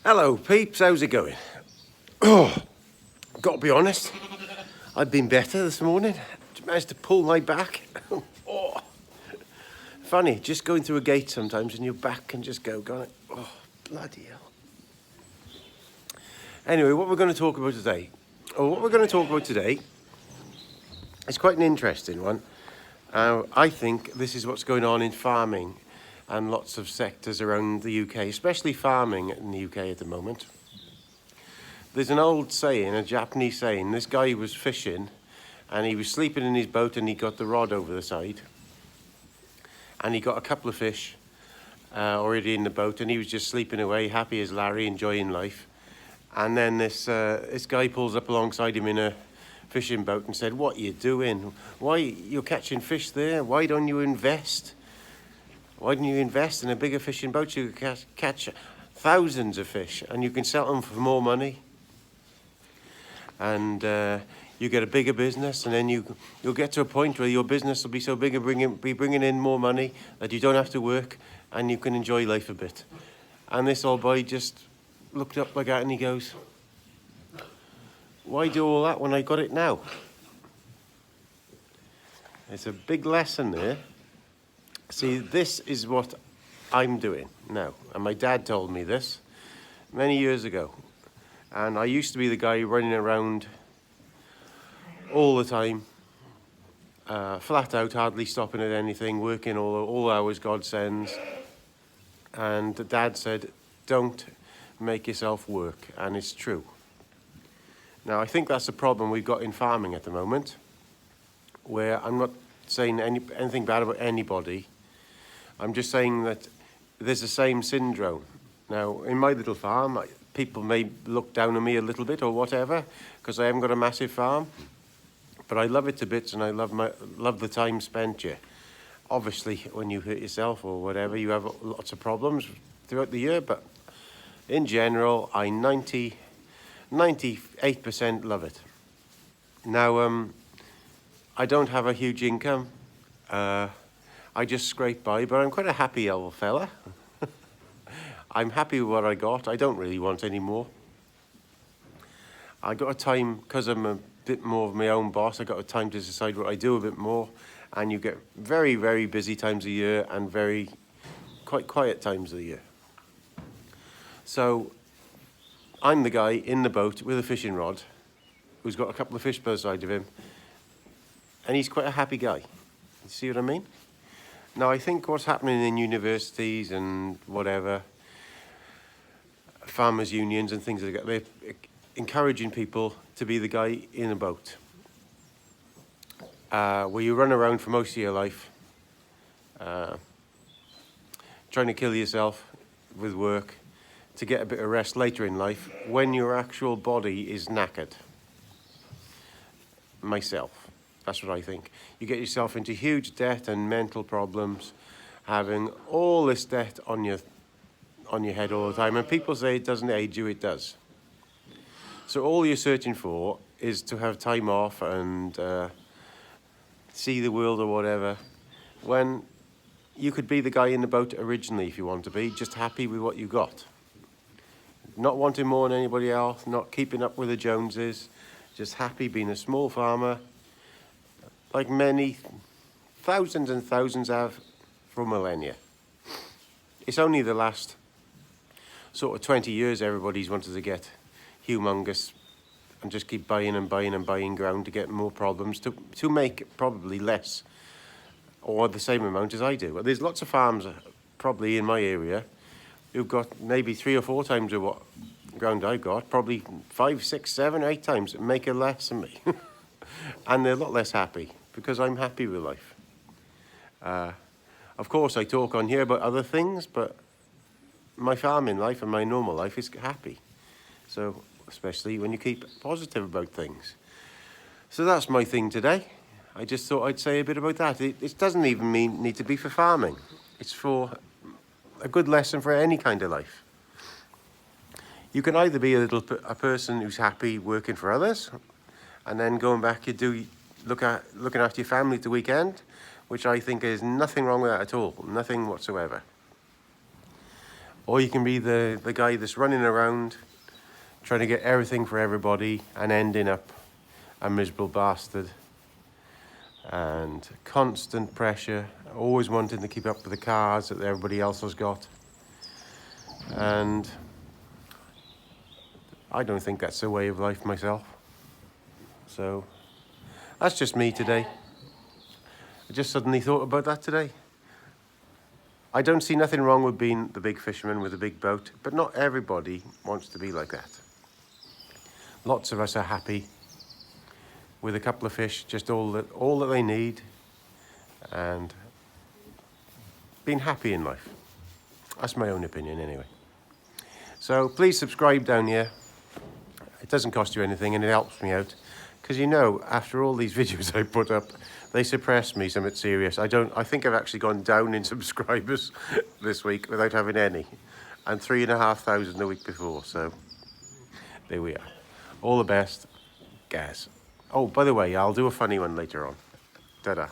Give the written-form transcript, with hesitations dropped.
Hello peeps, how's it going? Oh, got to be honest, I've been better this morning. Managed to pull my back. Oh, funny, just going through a gate sometimes and your back can just go, oh, bloody hell. Anyway, what we're going to talk about today, is quite an interesting one. I think this is what's going on in farming and lots of sectors around the UK, especially farming in the UK at the moment. There's an old saying, a Japanese saying, this guy was fishing and he was sleeping in his boat and he got the rod over the side and he got a couple of fish already in the boat and he was just sleeping away, happy as Larry, enjoying life. And then this guy pulls up alongside him in a fishing boat and said, "What are you doing? Why you're catching fish there? Why don't you invest? Why don't you invest in a bigger fishing boat? You can catch thousands of fish and you can sell them for more money. And you get a bigger business, and then you'll get to a point where your business will be so big and be bringing in more money that you don't have to work and you can enjoy life a bit." And this old boy just looked up like that and he goes, "Why do all that when I got it now?" There's a big lesson there. See, this is what I'm doing now. And my dad told me this many years ago. And I used to be the guy running around all the time, flat out, hardly stopping at anything, working all hours God sends. And Dad said, "Don't make yourself work," and it's true. Now, I think that's the problem we've got in farming at the moment, where I'm not saying anything bad about anybody. I'm just saying that there's the same syndrome. Now, in my little farm, people may look down on me a little bit or whatever, because I haven't got a massive farm, but I love it to bits and I love the time spent here. Obviously, when you hurt yourself or whatever, you have lots of problems throughout the year, but in general, I 98% love it. Now, I don't have a huge income. I just scrape by, but I'm quite a happy old fella. I'm happy with what I got. I don't really want any more. I got a time, because I'm a bit more of my own boss, I got a time to decide what I do a bit more, and you get very, very busy times of year and very quite quiet times of the year. So I'm the guy in the boat with a fishing rod who's got a couple of fish by the side of him, and he's quite a happy guy. You see what I mean? Now, I think what's happening in universities and whatever, farmers' unions and things like that, they're encouraging people to be the guy in a boat, where you run around for most of your life, trying to kill yourself with work to get a bit of rest later in life when your actual body is knackered. Myself, that's what I think. You get yourself into huge debt and mental problems, having all this debt on your head all the time, and people say it doesn't age you, it does. So all you're searching for is to have time off and see the world or whatever, when you could be the guy in the boat originally if you want to be, just happy with what you got. Not wanting more than anybody else, not keeping up with the Joneses, just happy being a small farmer, like many thousands and thousands have for millennia. It's only the last sort of 20 years everybody's wanted to get humongous and just keep buying and buying and buying ground to get more problems, to make probably less or the same amount as I do. But there's lots of farms probably in my area who've got maybe 3 or 4 times of what ground I've got, probably 5, 6, 7, 8 times, make it less than me. And they're a lot less happy because I'm happy with life. Of course, I talk on here about other things, but my farming life and my normal life is happy. So, especially when you keep positive about things. So that's my thing today. I just thought I'd say a bit about that. It doesn't even need to be for farming. It's for a good lesson for any kind of life. You can either be a person who's happy working for others, and then going back, looking after your family at the weekend, which I think is nothing wrong with that at all, nothing whatsoever. or you can be the guy that's running around trying to get everything for everybody and ending up a miserable bastard. And constant pressure, always wanting to keep up with the cars that everybody else has got. And I don't think that's the way of life myself. So that's just me today. I just suddenly thought about that today. I don't see nothing wrong with being the big fisherman with a big boat, but not everybody wants to be like that. Lots of us are happy with a couple of fish, just all that they need, and being happy in life. That's my own opinion anyway. So please subscribe down here. It doesn't cost you anything and it helps me out. Because you know, after all these videos I put up, they suppress me something serious. I think I've actually gone down in subscribers this week without having any. And 3,500 the week before, so there we are. All the best, Gaz. Oh, by the way, I'll do a funny one later on. Ta-da.